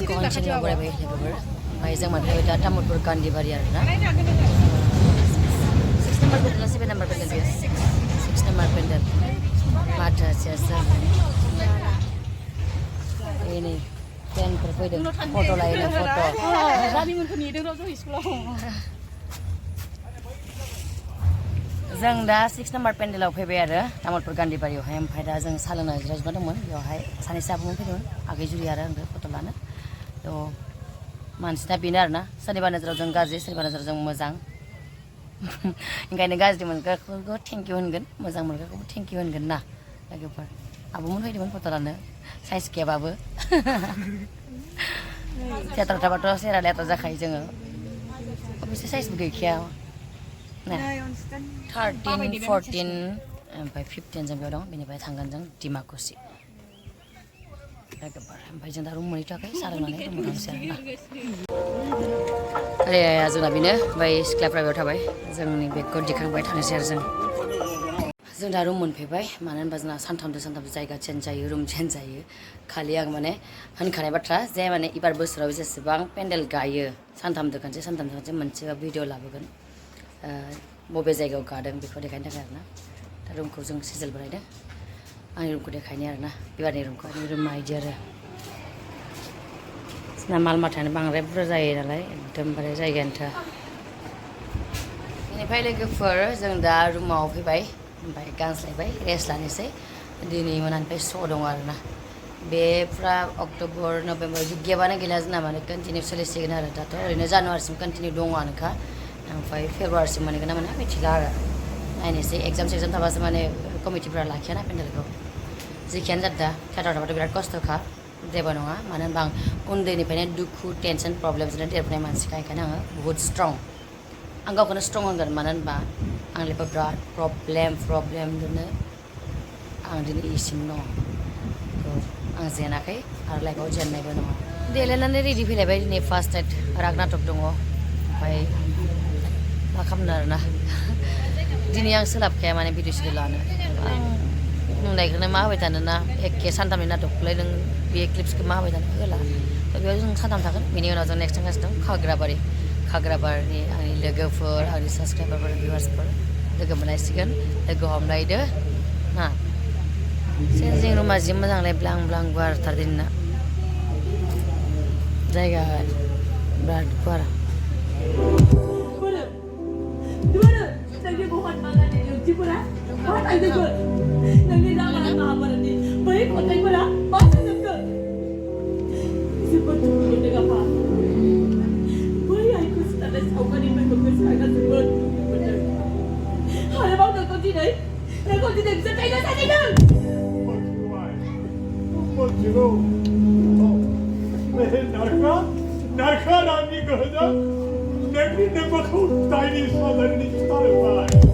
alcohol chini ngore bai leber bai jang man bai da tamulpur gandhibari arna 6 number pendel 7 number pendel bias 6 number pendel mata siasa ini pen berpede foto lain foto Rani मोनखौ नेदों र' जों स्कुलाव जों दा 6 number पेन्डेलाव फैबाय आरो तामुलपुर गान्धीबारियावहाय ओमफ्राय दा जों साहा लोंना जिरायजोबना दंमोन बेयावहाय सानैसो आब'मोन फैदोंमोन आगै जुलि आरो आंखौ फट' लानो थ' मानसिना बेनो आरोना सोरनिबा नोजोराव जों गाज्रि सोरनिबा नोजोराव जों मोजां ओंखायनो गाज्रि मोनग्राखौ थेंक इउ होनगोन मोजां मोनग्राखौबो थेंक इउ होनगोन ना लोगोफोर आब'मोन फैदोंमोन फट' लानो साइज गैयाबाबो थियेटाराव थाबाथ' सेहेरा लेथ्रा जाखायो जोङो अबयसे साइजबो गैखाया 13, 14 ओमफ्राय 15 जों बेयाव दं बेनिफ्राय थांगोन जों डिमाकुसि लोगोफोर ओमफ्राय जों दा रुम मोनैनि थाखाय साहा लोंनानै रुमाव थांसै आरोना ओरै जोंना बेनो ओमफ्राय सिख्लाफ्रा बेयाव थाबाय जोंनि बेगखौ दिखांबाय थांसै आरो जों दा रुम मोनफैबाय मानो होनबा जोंना सानथामजों जायगा चेन्ज जायो रुम चेन्ज जायो खालि आं माने होनखानाय बाथ्रा जे माने एबार बोसोराव जेसेबां पेन्डेल गायो सानथामजों खनसे मोनसे भिडिअ लाबोगोन बबे जायगायाव गादों बेखौ देखायनो थाखाय आरोना दा रुमखौ जों सिजेल बानायदों आंनि रुमखौ देखायनो आरोना बिबारनि रुमखौ आंनि रुमा इदि आरो जोंना माल माथायानो बांद्राय बुरजा जायो नालाय एकदमबारे जायगायानोथ' बेनिफ्राय लोगोफोर जों दा रुमाव फैबाय ओमफ्राय गानस्लायबाय रेस्ट लानोसै दिनै मोनानिफ्राय श' दङ आरोना बे फुरा अक्ट'बर नभेम्बर बिदि गेबानो गैला जोंना माने कन्टिनिउ सोलिसिगोन आरो दाथ' ओरैनो जानुवारिसिम कन्टिनिउ दङआनोखा ओमफ्राय फेब्रुवारिसिम मोनगोन ना मोना मिथिला आरो नायनोसै एग्जाम थाबासो माने कमिटिफोरा लाखियाना पेन्डेलखौ जेखियानो जादा थियेटाराव थाबाथ' बिराद खस्थ'खा जेबो नङा मानो होनबा आं उन्दैनिफ्रायनो दुखु टेनसन प्रब्लेमजोंनो देरबोनाय मानसिखा ओंखायनो आङो बुहुद स्ट्रं आं गावखौनो स्ट्रं होनगोन मानो होनबा आं लाइफआव बिराद प्रब्लेमजोंनो आं दिनै इसिम दङ आं जेनाखै आरो लाइफआव जेननायबो नङा देलायनानै रेडि फैलायबाय दिनै फार्स्ट नाइट राग नाटक दङ ओमफ्राय मा खालामनो आरोना दिनै आं सोलाबखाया माने भिडिअ सिडिअ लानो आं नुनायखौनो मा होबाय थानो ना एखे सानथामनि नाटकखौलाय नों बे क्लिप्सखौ मा होबाय थानो होला थ' बेयाव जों सानथाम थागोन बेनि उनाव जों नेक्स्ट थांगासिनो दं खाग्राबारिनि आंनि लोगोफोर आंनि साबसक्राइबारफोर भिउवार्सफोर लोगो मोनलायसिगोन लोगो हमलायदो ना चेन्जिं रुमा जि मोजांलाय ब्लां ब्लां गुवारथार दिनना जायगा बिराद गुवार नोंनि बहन बागाननि ओंथिफोरा मा थाइदोंमोन नोंनि रामायण महाभारतनि बै खन्थाइफोरा मा जाजोबखो जोबोद दुखु मोनदों आफा बै आइखौ सिथारनाय सावगारिफोरखौ गोसोखांना जोबोद दुखु मोनदों आरोबाव नोंखौ दिनै बिसोर थैनो सानैदों नारखा रामनि गोहोजों नोंनि नोंखौ दायनि साजायनायनि खिथारोबाय